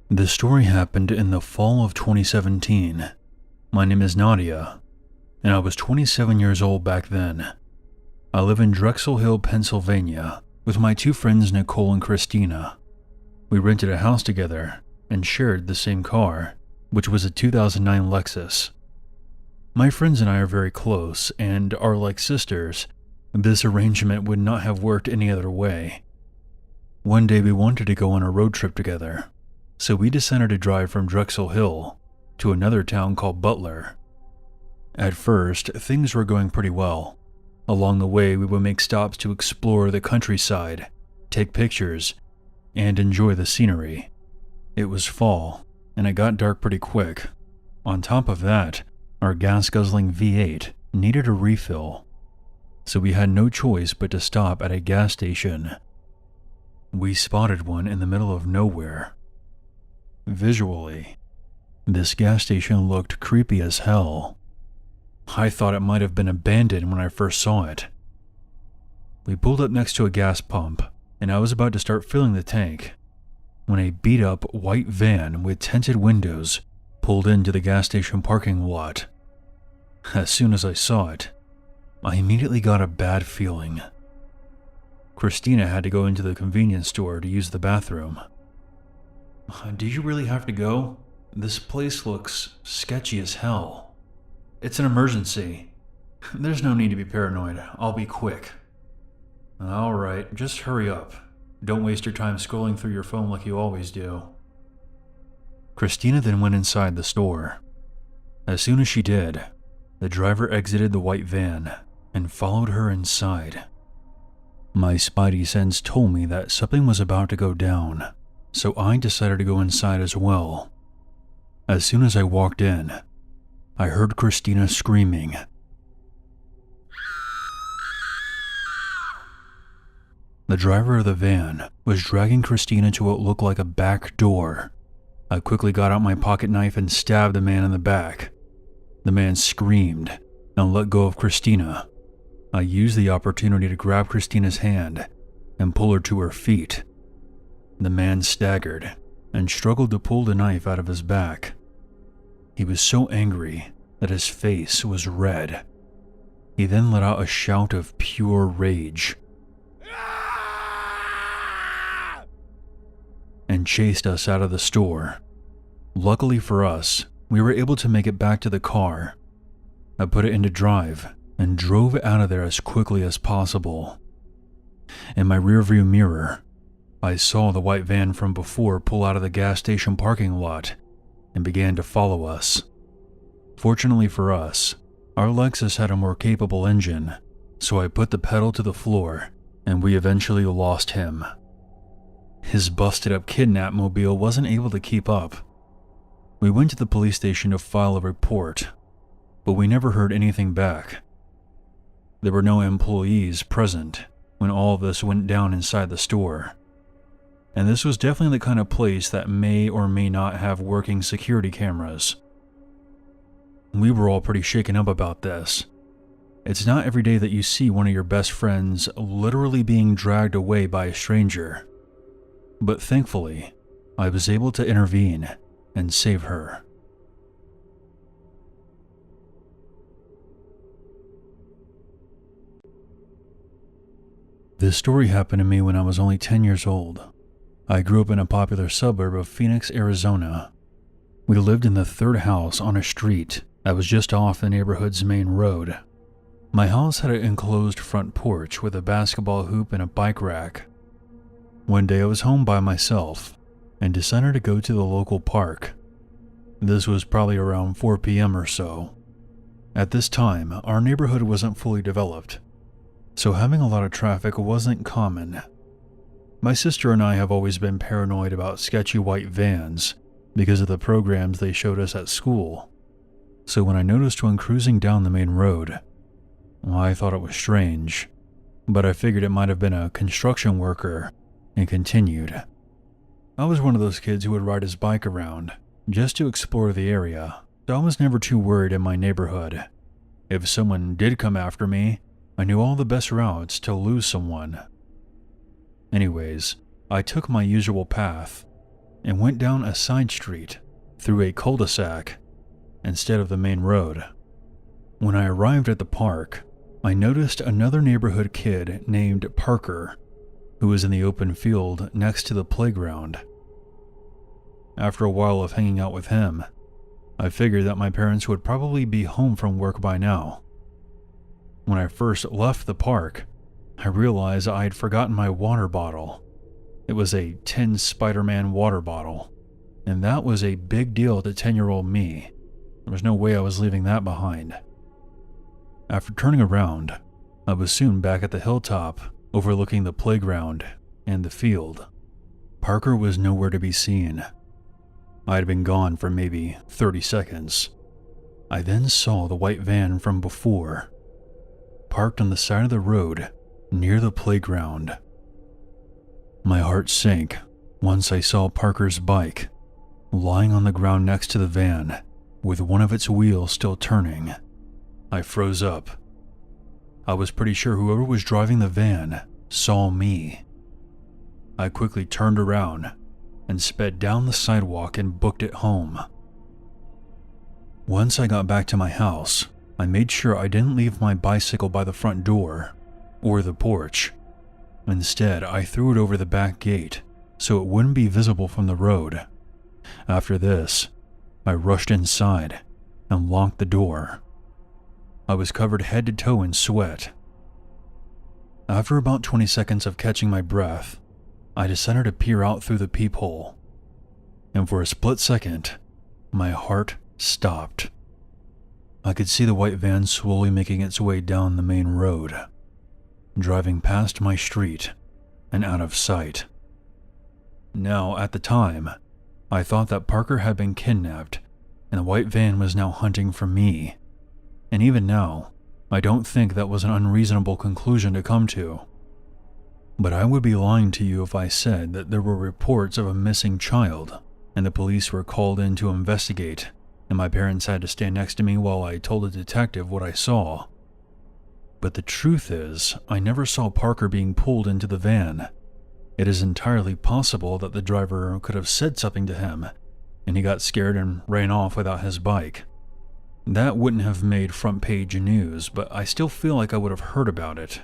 This story happened in the fall of 2017. My name is Nadia, and I was 27 years old back then. I live in Drexel Hill, Pennsylvania, with my two friends Nicole and Christina. We rented a house together and shared the same car, which was a 2009 Lexus. My friends and I are very close and are like sisters. This arrangement would not have worked any other way. One day we wanted to go on a road trip together, so we decided to drive from Drexel Hill to another town called Butler. At first, things were going pretty well. Along the way, we would make stops to explore the countryside, take pictures, and enjoy the scenery. It was fall, and it got dark pretty quick. On top of that, our gas-guzzling V8 needed a refill, so we had no choice but to stop at a gas station. We spotted one in the middle of nowhere. Visually, this gas station looked creepy as hell. I thought it might have been abandoned when I first saw it. We pulled up next to a gas pump, and I was about to start filling the tank when a beat-up white van with tinted windows pulled into the gas station parking lot. As soon as I saw it, I immediately got a bad feeling. Christina had to go into the convenience store to use the bathroom. "Do you really have to go? This place looks sketchy as hell. It's an emergency. There's no need to be paranoid. I'll be quick." "Alright, just hurry up. Don't waste your time scrolling through your phone like you always do." Christina then went inside the store. As soon as she did, the driver exited the white van and followed her inside. My spidey sense told me that something was about to go down, so I decided to go inside as well. As soon as I walked in, I heard Christina screaming. The driver of the van was dragging Christina to what looked like a back door. I quickly got out my pocket knife and stabbed the man in the back. The man screamed and let go of Christina. I used the opportunity to grab Christina's hand and pull her to her feet. The man staggered and struggled to pull the knife out of his back. He was so angry that his face was red. He then let out a shout of pure rage and chased us out of the store. Luckily for us, we were able to make it back to the car. I put it into drive and drove it out of there as quickly as possible. In my rearview mirror, I saw the white van from before pull out of the gas station parking lot and began to follow us. Fortunately for us, our Lexus had a more capable engine, so I put the pedal to the floor and we eventually lost him. His busted-up kidnap mobile wasn't able to keep up. We went to the police station to file a report, but we never heard anything back. There were no employees present when all of this went down inside the store, and this was definitely the kind of place that may or may not have working security cameras. We were all pretty shaken up about this. It's not every day that you see one of your best friends literally being dragged away by a stranger. But thankfully, I was able to intervene and save her. This story happened to me when I was only 10 years old. I grew up in a popular suburb of Phoenix, Arizona. We lived in the third house on a street that was just off the neighborhood's main road. My house had an enclosed front porch with a basketball hoop and a bike rack. One day I was home by myself and decided to go to the local park. This was probably around 4 p.m. or so. At this time, our neighborhood wasn't fully developed, so having a lot of traffic wasn't common. My sister and I have always been paranoid about sketchy white vans because of the programs they showed us at school. So when I noticed one cruising down the main road, I thought it was strange, but I figured it might have been a construction worker and continued. I was one of those kids who would ride his bike around just to explore the area, so I was never too worried in my neighborhood. If someone did come after me, I knew all the best routes to lose someone. Anyways, I took my usual path and went down a side street through a cul-de-sac instead of the main road. When I arrived at the park, I noticed another neighborhood kid named Parker, who was in the open field next to the playground. After a while of hanging out with him, I figured that my parents would probably be home from work by now. When I first left the park, I realized I had forgotten my water bottle. It was a tin Spider-Man water bottle, and that was a big deal to 10-year-old me. There was no way I was leaving that behind. After turning around, I was soon back at the hilltop overlooking the playground and the field. Parker was nowhere to be seen. I had been gone for maybe 30 seconds. I then saw the white van from before, parked on the side of the road near the playground. My heart sank once I saw Parker's bike lying on the ground next to the van with one of its wheels still turning. I froze up. I was pretty sure whoever was driving the van saw me. I quickly turned around and sped down the sidewalk and booked it home. Once I got back to my house, I made sure I didn't leave my bicycle by the front door or the porch. Instead, I threw it over the back gate so it wouldn't be visible from the road. After this, I rushed inside and locked the door. I was covered head to toe in sweat. After about 20 seconds of catching my breath, I decided to peer out through the peephole, and for a split second, my heart stopped. I could see the white van slowly making its way down the main road, driving past my street and out of sight. Now, at the time, I thought that Parker had been kidnapped and the white van was now hunting for me. And even now, I don't think that was an unreasonable conclusion to come to. But I would be lying to you if I said that there were reports of a missing child, and the police were called in to investigate, and my parents had to stand next to me while I told a detective what I saw. But the truth is, I never saw Parker being pulled into the van. It is entirely possible that the driver could have said something to him, and he got scared and ran off without his bike. That wouldn't have made front-page news, but I still feel like I would have heard about it.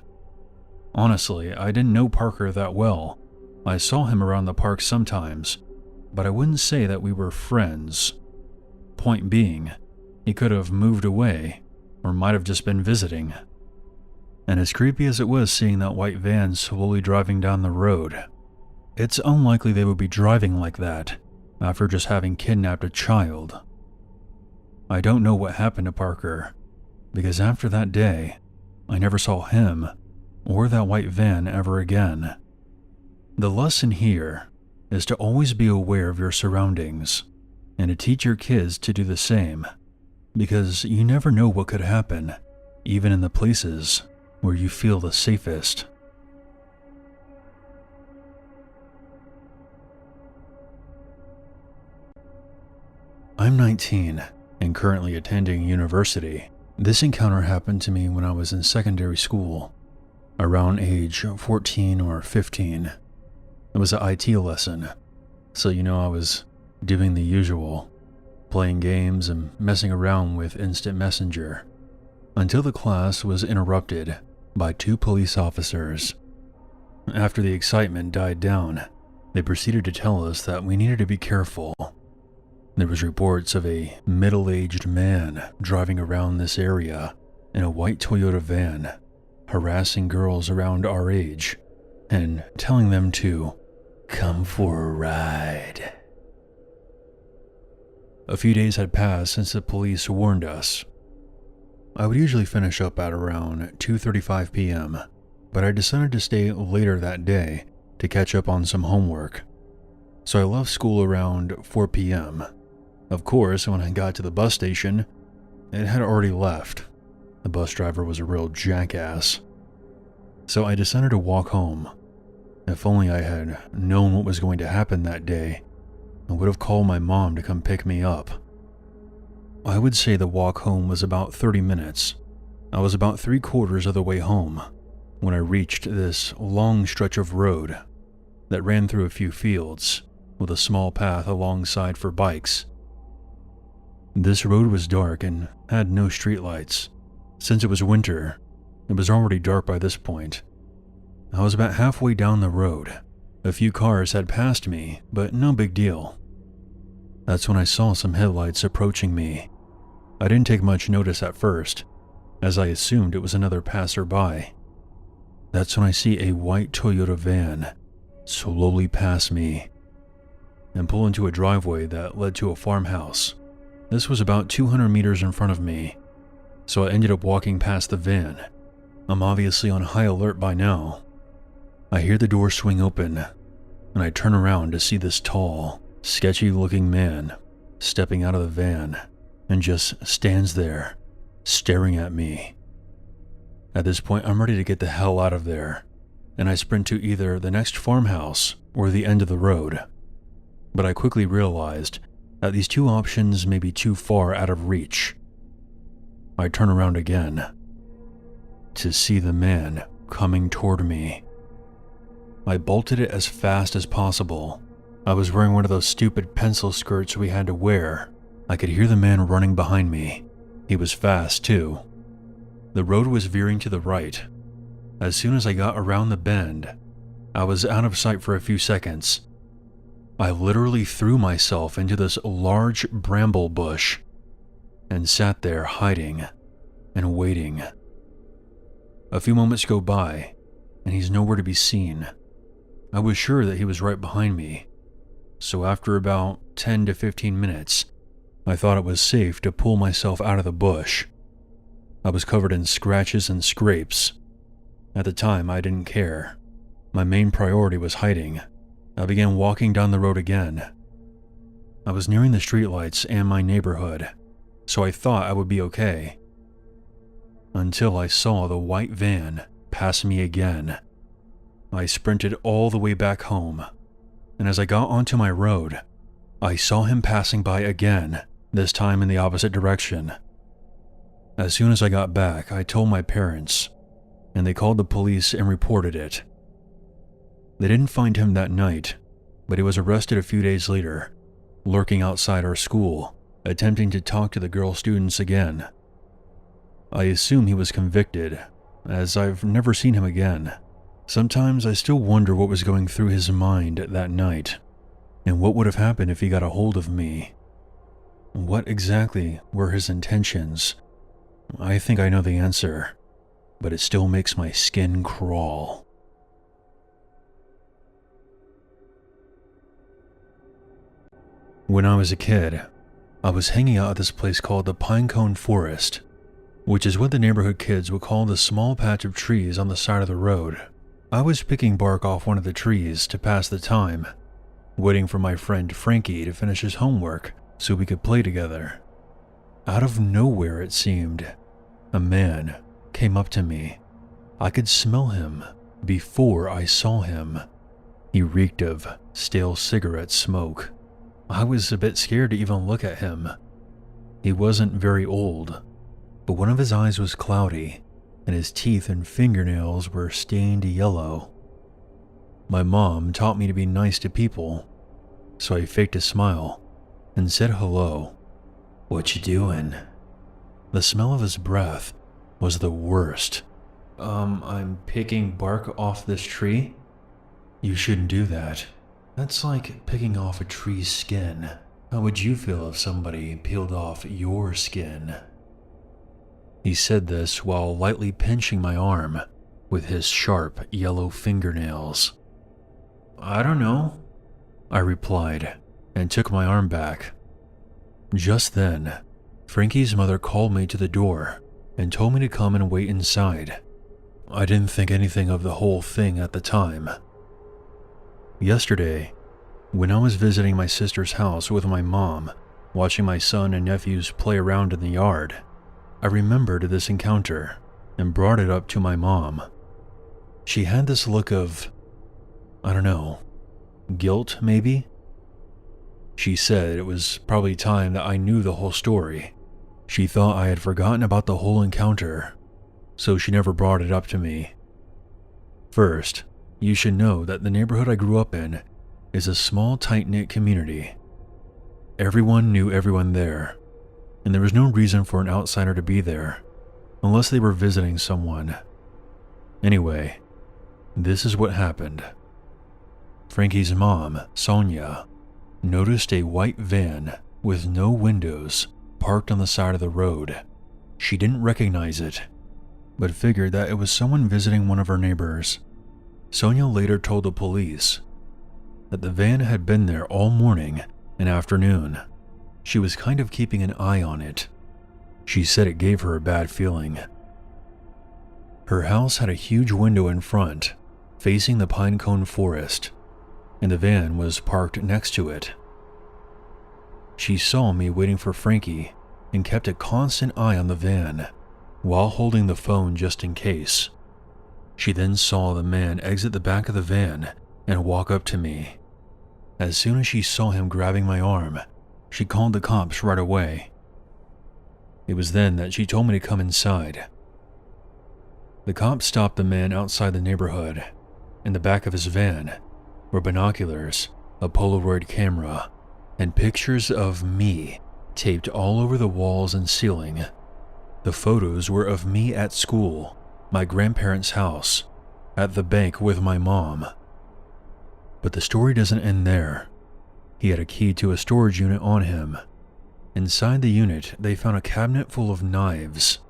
Honestly, I didn't know Parker that well. I saw him around the park sometimes, but I wouldn't say that we were friends. Point being, he could have moved away, or might have just been visiting. And as creepy as it was seeing that white van slowly driving down the road, it's unlikely they would be driving like that after just having kidnapped a child. I don't know what happened to Parker, because after that day, I never saw him or that white van ever again. The lesson here is to always be aware of your surroundings and to teach your kids to do the same, because you never know what could happen, even in the places where you feel the safest. I'm 19 and currently attending university. This encounter happened to me when I was in secondary school, around age 14 or 15. It was an IT lesson, so I was doing the usual, playing games and messing around with Instant Messenger, until the class was interrupted by 2 police officers. After the excitement died down, they proceeded to tell us that we needed to be careful. There was reports of a middle-aged man driving around this area in a white Toyota van, harassing girls around our age and telling them to come for a ride. A few days had passed since the police warned us. I would usually finish up at around 2:35 p.m., but I decided to stay later that day to catch up on some homework. So I left school around 4 p.m. Of course, when I got to the bus station, it had already left. The bus driver was a real jackass. So I decided to walk home. If only I had known what was going to happen that day, I would have called my mom to come pick me up. I would say the walk home was about 30 minutes. I was about 3/4 of the way home when I reached this long stretch of road that ran through a few fields with a small path alongside for bikes. This road was dark and had no streetlights. Since it was winter, it was already dark by this point. I was about halfway down the road. A few cars had passed me, but no big deal. That's when I saw some headlights approaching me. I didn't take much notice at first, as I assumed it was another passerby. That's when I see a white Toyota van slowly pass me and pull into a driveway that led to a farmhouse. This was about 200 meters in front of me, so I ended up walking past the van. I'm obviously on high alert by now. I hear the door swing open, and I turn around to see this tall, sketchy-looking man stepping out of the van and just stands there, staring at me. At this point, I'm ready to get the hell out of there, and I sprint to either the next farmhouse or the end of the road. But I quickly realized that these two options may be too far out of reach. I turn around again to see the man coming toward me. I bolted it as fast as possible. I was wearing one of those stupid pencil skirts we had to wear. I could hear the man running behind me. He was fast, too. The road was veering to the right. As soon as I got around the bend, I was out of sight for a few seconds. I literally threw myself into this large bramble bush and sat there hiding and waiting. A few moments go by, and he's nowhere to be seen. I was sure that he was right behind me, so after about 10 to 15 minutes, I thought it was safe to pull myself out of the bush. I was covered in scratches and scrapes. At the time, I didn't care. My main priority was hiding. I began walking down the road again. I was nearing the streetlights and my neighborhood, so I thought I would be okay. Until I saw the white van pass me again. I sprinted all the way back home, and as I got onto my road, I saw him passing by again, this time in the opposite direction. As soon as I got back, I told my parents, and they called the police and reported it. They didn't find him that night, but he was arrested a few days later, lurking outside our school, attempting to talk to the girl students again. I assume he was convicted, as I've never seen him again. Sometimes I still wonder what was going through his mind that night, and what would have happened if he got a hold of me. What exactly were his intentions? I think I know the answer, but it still makes my skin crawl. When I was a kid, I was hanging out at this place called the Pinecone Forest, which is what the neighborhood kids would call the small patch of trees on the side of the road. I was picking bark off one of the trees to pass the time, waiting for my friend Frankie to finish his homework so we could play together. Out of nowhere, it seemed, a man came up to me. I could smell him before I saw him. He reeked of stale cigarette smoke. I was a bit scared to even look at him. He wasn't very old, but one of his eyes was cloudy, and his teeth and fingernails were stained yellow. My mom taught me to be nice to people, so I faked a smile and said hello. "What you doing?" The smell of his breath was the worst. I'm picking bark off this tree." "You shouldn't do that. That's like picking off a tree's skin. How would you feel if somebody peeled off your skin?" He said this while lightly pinching my arm with his sharp yellow fingernails. "I don't know," I replied, and took my arm back. Just then, Frankie's mother called me to the door and told me to come and wait inside. I didn't think anything of the whole thing at the time. Yesterday, when I was visiting my sister's house with my mom, watching my son and nephews play around in the yard, I remembered this encounter and brought it up to my mom. She had this look of, I don't know, guilt maybe? She said it was probably time that I knew the whole story. She thought I had forgotten about the whole encounter, so she never brought it up to me. First, you should know that the neighborhood I grew up in is a small, tight-knit community. Everyone knew everyone there, and there was no reason for an outsider to be there, unless they were visiting someone. Anyway, this is what happened. Frankie's mom, Sonia, noticed a white van with no windows parked on the side of the road. She didn't recognize it, but figured that it was someone visiting one of her neighbors. Sonia later told the police that the van had been there all morning and afternoon. She was kind of keeping an eye on it. She said it gave her a bad feeling. Her house had a huge window in front, facing the pine cone forest, and the van was parked next to it. She saw me waiting for Frankie and kept a constant eye on the van while holding the phone just in case. She then saw the man exit the back of the van and walk up to me. As soon as she saw him grabbing my arm, she called the cops right away. It was then that she told me to come inside. The cops stopped the man outside the neighborhood. In the back of his van were binoculars, a Polaroid camera, and pictures of me taped all over the walls and ceiling. The photos were of me at school, my grandparents' house, at the bank with my mom. But the story doesn't end there. He had a key to a storage unit on him. Inside the unit, they found a cabinet full of knives.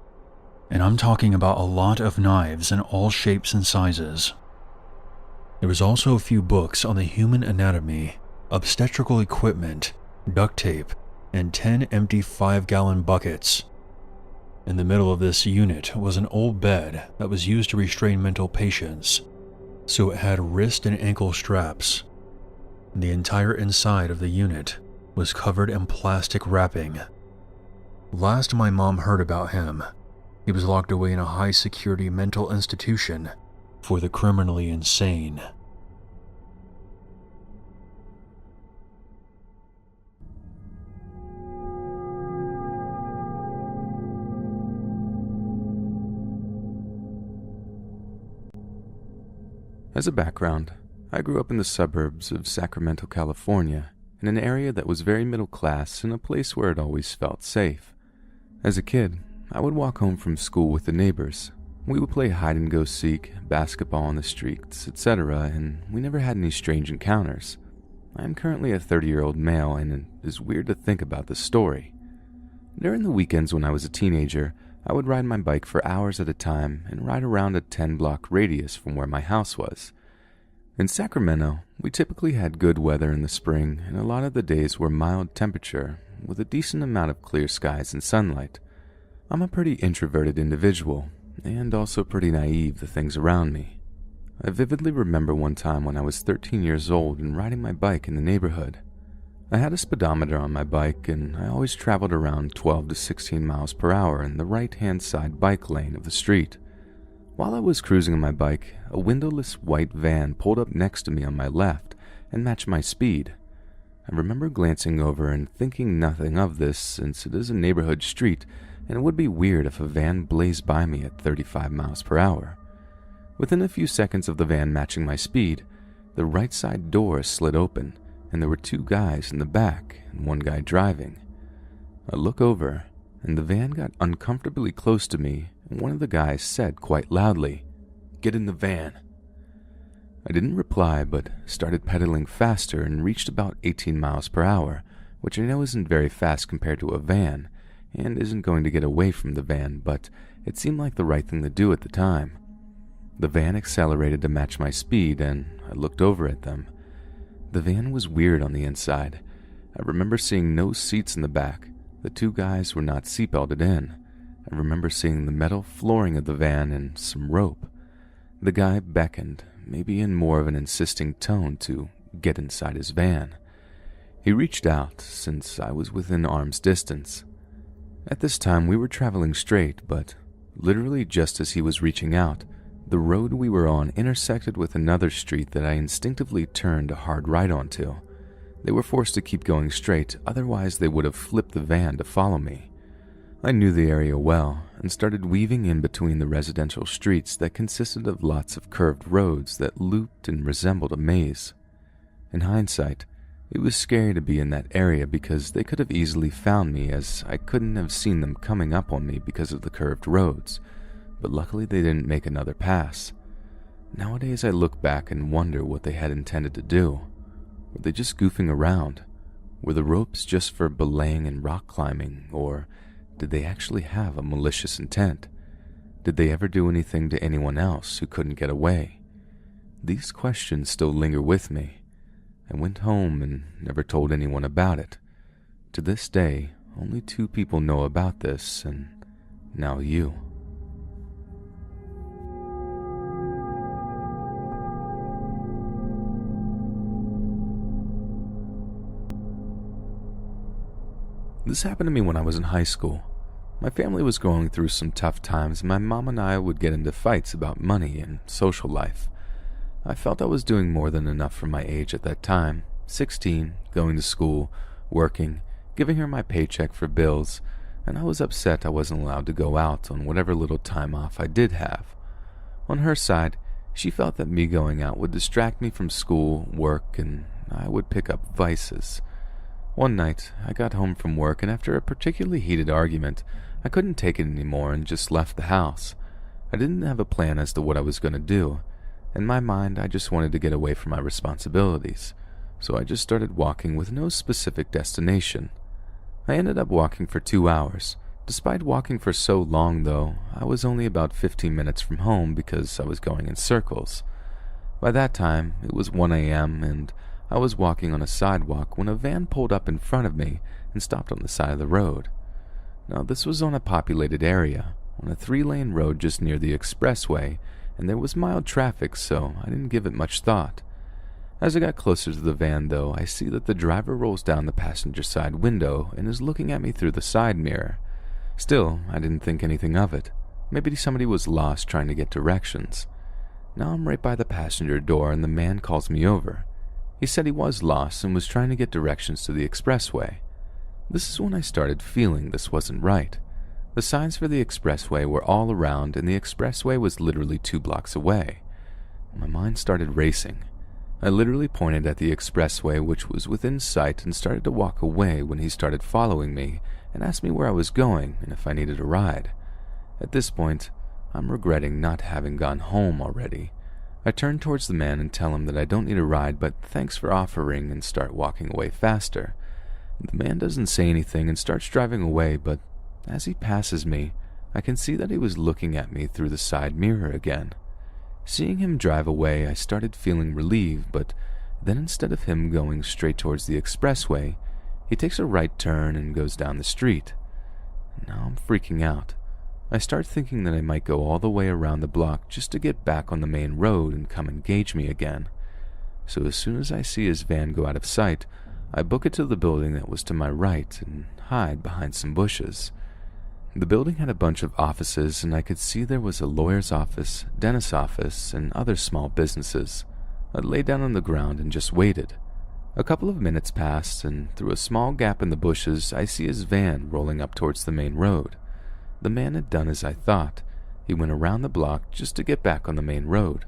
And I'm talking about a lot of knives in all shapes and sizes. There was also a few books on the human anatomy, obstetrical equipment, duct tape, and 10 empty 5-gallon buckets. In the middle of this unit was an old bed that was used to restrain mental patients, so it had wrist and ankle straps. The entire inside of the unit was covered in plastic wrapping. Last my mom heard about him, he was locked away in a high-security mental institution for the criminally insane. As a background, I grew up in the suburbs of Sacramento, California, in an area that was very middle class and a place where it always felt safe. As a kid, I would walk home from school with the neighbors. We would play hide-and-go-seek, basketball on the streets, etc., and we never had any strange encounters. I am currently a 30-year-old male, and it is weird to think about this story. During the weekends when I was a teenager, I would ride my bike for hours at a time and ride around a 10-block radius from where my house was. In Sacramento, we typically had good weather in the spring, and a lot of the days were mild temperature, with a decent amount of clear skies and sunlight. I'm a pretty introverted individual, and also pretty naive to things around me. I vividly remember one time when I was 13 years old and riding my bike in the neighborhood. I had a speedometer on my bike, and I always traveled around 12 to 16 miles per hour in the right-hand side bike lane of the street. While I was cruising on my bike, a windowless white van pulled up next to me on my left and matched my speed. I remember glancing over and thinking nothing of this, since it is a neighborhood street and it would be weird if a van blazed by me at 35 miles per hour. Within a few seconds of the van matching my speed, the right side door slid open, and there were 2 guys in the back and 1 guy driving. I look over, and the van got uncomfortably close to me, and one of the guys said quite loudly, "Get in the van." I didn't reply, but started pedaling faster and reached about 18 miles per hour, which I know isn't very fast compared to a van, and isn't going to get away from the van, but it seemed like the right thing to do at the time. The van accelerated to match my speed, and I looked over at them. The van was weird on the inside. I remember seeing no seats in the back. The 2 guys were not seatbelted in. I remember seeing the metal flooring of the van and some rope. The guy beckoned, maybe in more of an insisting tone, to get inside his van. He reached out, since I was within arm's distance. At this time we were traveling straight, but literally just as he was reaching out, the road we were on intersected with another street that I instinctively turned a hard right onto. They were forced to keep going straight, otherwise they would have flipped the van to follow me. I knew the area well, and started weaving in between the residential streets that consisted of lots of curved roads that looped and resembled a maze. In hindsight, it was scary to be in that area because they could have easily found me, as I couldn't have seen them coming up on me because of the curved roads, but luckily they didn't make another pass. Nowadays I look back and wonder what they had intended to do. Were they just goofing around? Were the ropes just for belaying and rock climbing, or did they actually have a malicious intent? Did they ever do anything to anyone else who couldn't get away? These questions still linger with me. I went home and never told anyone about it. To this day, only 2 people know about this, and now you. This happened to me when I was in high school. My family was going through some tough times, and my mom and I would get into fights about money and social life. I felt I was doing more than enough for my age at that time, 16, going to school, working, giving her my paycheck for bills, and I was upset I wasn't allowed to go out on whatever little time off I did have. On her side, she felt that me going out would distract me from school, work, and I would pick up vices. One night, I got home from work, and after a particularly heated argument, I couldn't take it anymore and just left the house. I didn't have a plan as to what I was going to do. In my mind, I just wanted to get away from my responsibilities, so I just started walking with no specific destination. I ended up walking for 2 hours. Despite walking for so long, though, I was only about 15 minutes from home because I was going in circles. By that time, it was 1 a.m., and I was walking on a sidewalk when a van pulled up in front of me and stopped on the side of the road. Now, this was on a populated area, on a 3-lane road just near the expressway, and there was mild traffic, so I didn't give it much thought. As I got closer to the van, though, I see that the driver rolls down the passenger side window and is looking at me through the side mirror. Still, I didn't think anything of it. Maybe somebody was lost trying to get directions. Now I'm right by the passenger door, and the man calls me over. He said he was lost and was trying to get directions to the expressway. This is when I started feeling this wasn't right. The signs for the expressway were all around, and the expressway was literally 2 blocks away. My mind started racing. I literally pointed at the expressway, which was within sight, and started to walk away when he started following me and asked me where I was going and if I needed a ride. At this point, I'm regretting not having gone home already. I turn towards the man and tell him that I don't need a ride, but thanks for offering, and start walking away faster. The man doesn't say anything and starts driving away, but as he passes me, I can see that he was looking at me through the side mirror again. Seeing him drive away, I started feeling relieved, but then instead of him going straight towards the expressway, he takes a right turn and goes down the street. Now I'm freaking out. I start thinking that I might go all the way around the block just to get back on the main road and come engage me again. So as soon as I see his van go out of sight, I book it to the building that was to my right and hide behind some bushes. The building had a bunch of offices, and I could see there was a lawyer's office, dentist's office, and other small businesses. I lay down on the ground and just waited. A couple of minutes passed, and through a small gap in the bushes, I see his van rolling up towards the main road. The man had done as I thought. He went around the block just to get back on the main road.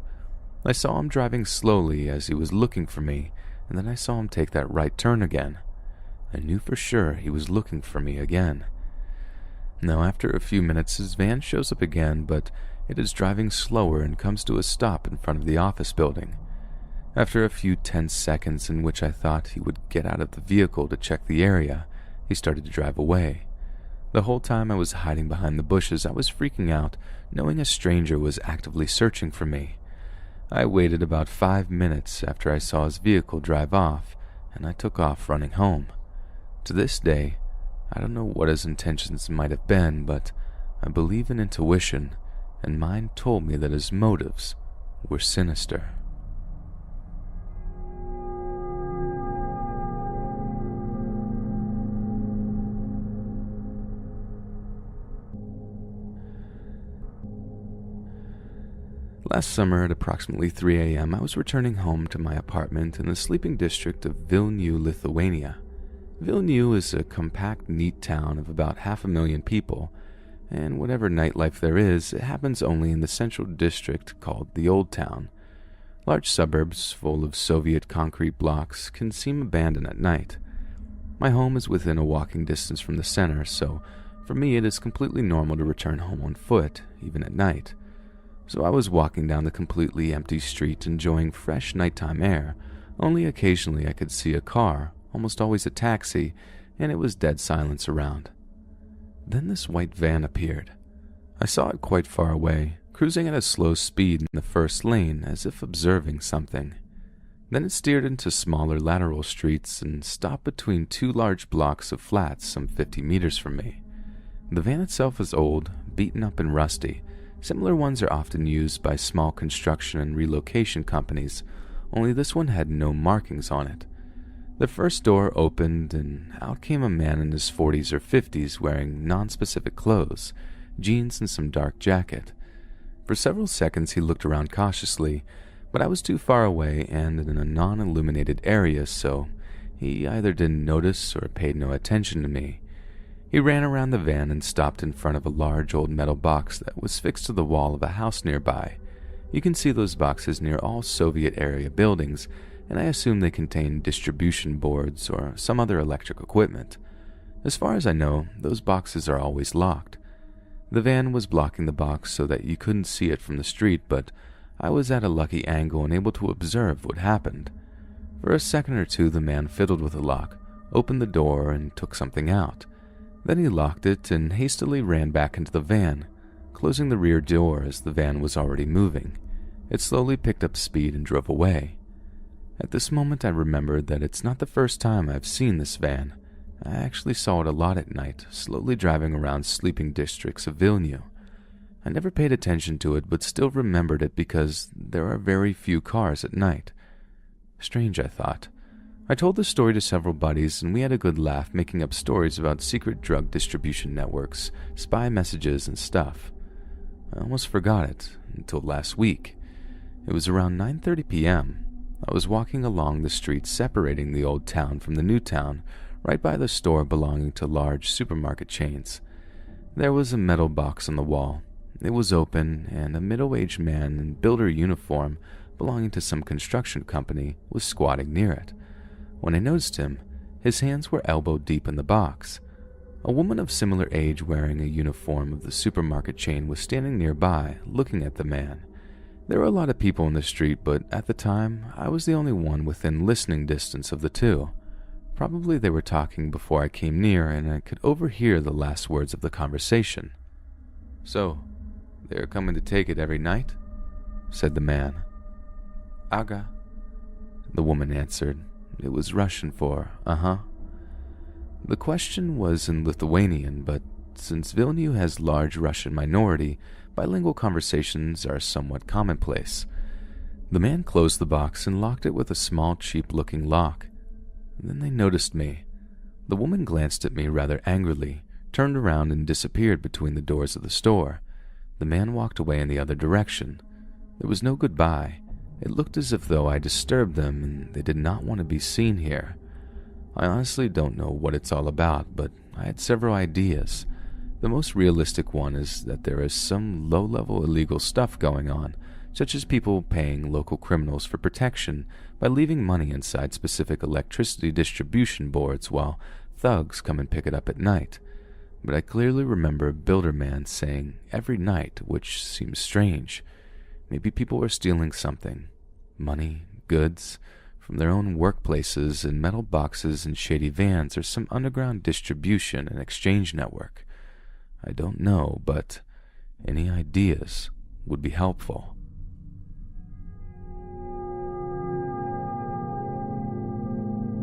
I saw him driving slowly as he was looking for me, and then I saw him take that right turn again. I knew for sure he was looking for me again. Now, after a few minutes, his van shows up again, but it is driving slower and comes to a stop in front of the office building. After a few tense seconds in which I thought he would get out of the vehicle to check the area, he started to drive away. The whole time I was hiding behind the bushes, I was freaking out, knowing a stranger was actively searching for me. I waited about 5 minutes after I saw his vehicle drive off, and I took off running home. To this day, I don't know what his intentions might have been, but I believe in intuition, and mine told me that his motives were sinister. Last summer at approximately 3 a.m., I was returning home to my apartment in the sleeping district of Vilnius, Lithuania. Vilnius is a compact, neat town of about 500,000 people, and whatever nightlife there is, it happens only in the central district called the Old Town. Large suburbs full of Soviet concrete blocks can seem abandoned at night. My home is within a walking distance from the center, so for me it is completely normal to return home on foot, even at night. So I was walking down the completely empty street enjoying fresh nighttime air. Only occasionally I could see a car, almost always a taxi, and it was dead silence around. Then this white van appeared. I saw it quite far away, cruising at a slow speed in the first lane as if observing something. Then it steered into smaller lateral streets and stopped between two large blocks of flats some 50 meters from me. The van itself is old, beaten up and rusty. Similar ones are often used by small construction and relocation companies, only this one had no markings on it. The first door opened and out came a man in his 40s or 50s wearing non-specific clothes, jeans and some dark jacket. For several seconds he looked around cautiously, but I was too far away and in a non-illuminated area, so he either didn't notice or paid no attention to me. He ran around the van and stopped in front of a large old metal box that was fixed to the wall of a house nearby. You can see those boxes near all Soviet-area buildings, and I assume they contain distribution boards or some other electric equipment. As far as I know, those boxes are always locked. The van was blocking the box so that you couldn't see it from the street, but I was at a lucky angle and able to observe what happened. For a second or two the man fiddled with the lock, opened the door, and took something out. Then he locked it and hastily ran back into the van, closing the rear door as the van was already moving. It slowly picked up speed and drove away. At this moment I remembered that it's not the first time I've seen this van. I actually saw it a lot at night, slowly driving around sleeping districts of Vilnius. I never paid attention to it, but still remembered it because there are very few cars at night. Strange, I thought. I told the story to several buddies, and we had a good laugh making up stories about secret drug distribution networks, spy messages, and stuff. I almost forgot it until last week. It was around 9:30 p.m. I was walking along the street separating the old town from the new town, right by the store belonging to large supermarket chains. There was a metal box on the wall. It was open, and a middle-aged man in builder uniform belonging to some construction company was squatting near it. When I noticed him, his hands were elbow-deep in the box. A woman of similar age wearing a uniform of the supermarket chain was standing nearby, looking at the man. There were a lot of people in the street, but at the time, I was the only one within listening distance of the two. Probably they were talking before I came near, and I could overhear the last words of the conversation. "So, they're coming to take it every night?" said the man. "Aga," the woman answered. It was Russian for, uh-huh. The question was in Lithuanian, but since Vilnius has large Russian minority, bilingual conversations are somewhat commonplace. The man closed the box and locked it with a small, cheap-looking lock. Then they noticed me. The woman glanced at me rather angrily, turned around and disappeared between the doors of the store. The man walked away in the other direction. There was no goodbye. It looked as if though I disturbed them and they did not want to be seen here. I honestly don't know what it's all about, but I had several ideas. The most realistic one is that there is some low-level illegal stuff going on, such as people paying local criminals for protection by leaving money inside specific electricity distribution boards while thugs come and pick it up at night. But I clearly remember a builder man saying every night, which seems strange. Maybe people are stealing something. Money, goods, from their own workplaces in metal boxes and shady vans or some underground distribution and exchange network. I don't know, but any ideas would be helpful.